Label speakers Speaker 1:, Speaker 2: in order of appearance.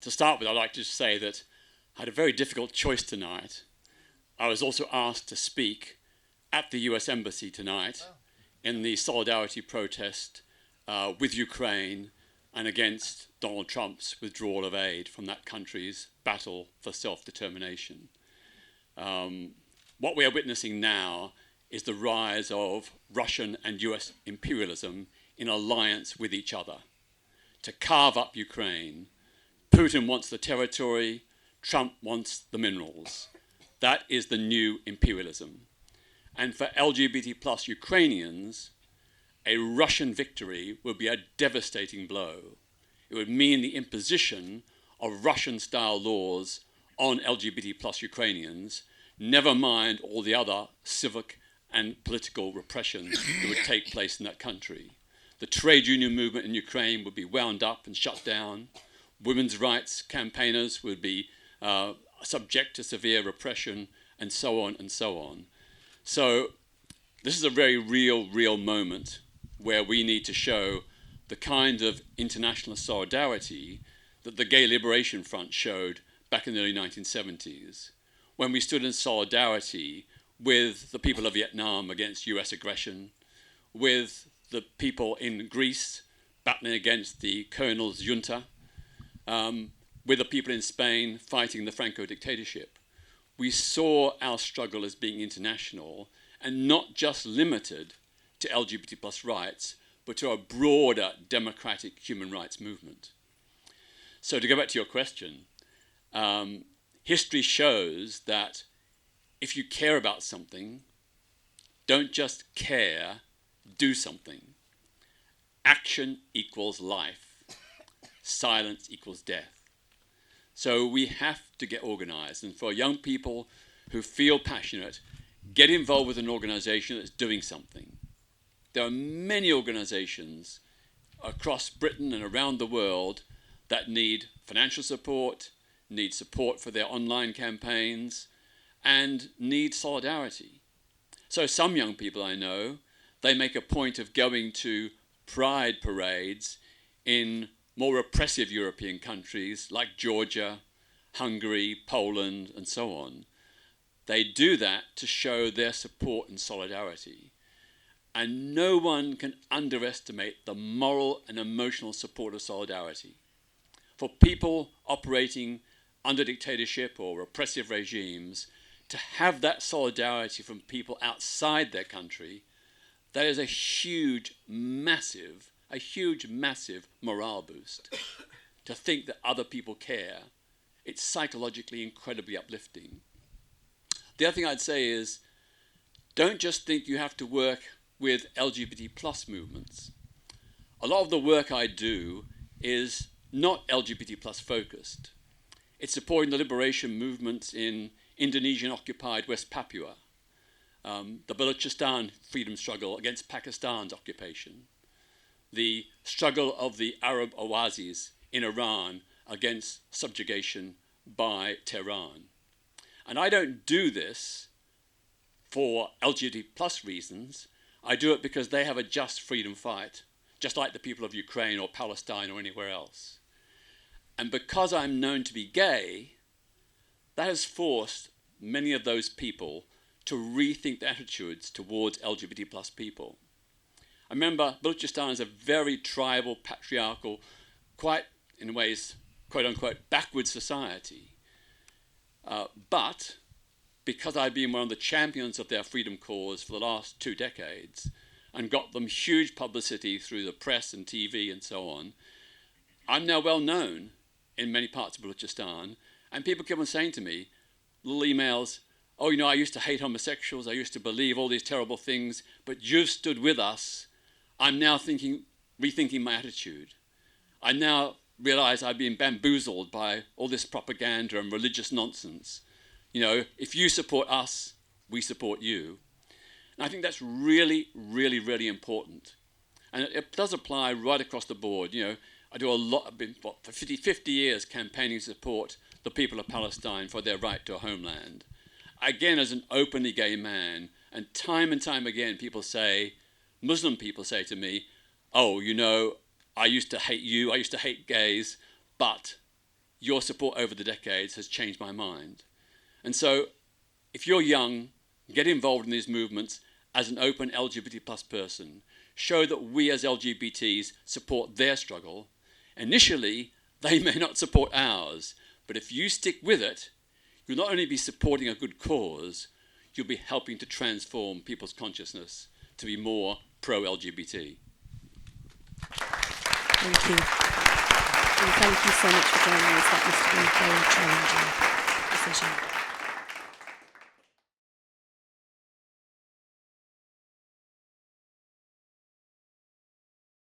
Speaker 1: To start with, I'd like to just say that I had a very difficult choice tonight. I was also asked to speak at the US Embassy tonight in the solidarity protest with Ukraine and against Donald Trump's withdrawal of aid from that country's battle for self-determination. What we are witnessing now is the rise of Russian and US imperialism in alliance with each other to carve up Ukraine. Putin wants the territory, Trump wants the minerals. That is the new imperialism. And for LGBT plus Ukrainians, a Russian victory would be a devastating blow. It would mean the imposition of Russian-style laws on LGBT plus Ukrainians, never mind all the other civic and political repressions that would take place in that country. The trade union movement in Ukraine would be wound up and shut down. Women's rights campaigners would be subject to severe repression, and so on and so on. So this is a very real moment where we need to show the kind of international solidarity that the Gay Liberation Front showed back in the early 1970s, when we stood in solidarity with the people of Vietnam against US aggression, with the people in Greece battling against the colonel's junta, with the people in Spain fighting the Franco dictatorship. We saw our struggle as being international and not just limited to LGBT plus rights, but to a broader democratic human rights movement. So to go back to your question, history shows that if you care about something, don't just care, do something. Action equals life. Silence equals death. So we have to get organized. And for young people who feel passionate, get involved with an organization that's doing something. There are many organizations across Britain and around the world that need financial support, need support for their online campaigns, and need solidarity. So some young people I know, they make a point of going to pride parades in more repressive European countries like Georgia, Hungary, Poland, and so on. They do that to show their support and solidarity. And no one can underestimate the moral and emotional support of solidarity. For people operating under dictatorship or repressive regimes, to have that solidarity from people outside their country, that is a huge, massive morale boost. To think that other people care, it's psychologically incredibly uplifting. The other thing I'd say is, don't just think you have to work with LGBT plus movements. A lot of the work I do is not LGBT plus focused. It's supporting the liberation movements in Indonesian-occupied West Papua, the Balochistan freedom struggle against Pakistan's occupation, the struggle of the Arab Oasis in Iran against subjugation by Tehran. And I don't do this for LGBT plus reasons. I do it because they have a just freedom fight, just like the people of Ukraine or Palestine or anywhere else. And because I'm known to be gay, that has forced many of those people to rethink their attitudes towards LGBT plus people. I remember Balochistan is a very tribal, patriarchal, quite, in ways, quote unquote, backward society. But because I've been one of the champions of their freedom cause for the last 2 decades and got them huge publicity through the press and TV and so on, I'm now well known in many parts of Balochistan, and people keep on saying to me, little emails, oh, you know, I used to hate homosexuals, I used to believe all these terrible things, but you've stood with us. I'm now rethinking my attitude. I now realize I've been bamboozled by all this propaganda and religious nonsense. You know, if you support us, we support you. And I think that's really, really, really important. And it does apply right across the board. You know, I do a lot, I've been for 50 years campaigning to support the people of Palestine for their right to a homeland. Again, as an openly gay man, and time again, Muslim people say to me, oh, you know, I used to hate you, I used to hate gays, but your support over the decades has changed my mind. And so, if you're young, get involved in these movements as an open LGBT plus person. Show that we as LGBTs support their struggle. Initially, they may not support ours, but if you stick with it, you'll not only be supporting a good cause, you'll be helping to transform people's consciousness to be more pro-LGBT.
Speaker 2: Thank you. And thank you so much for joining us. That must have been a very challenging decision.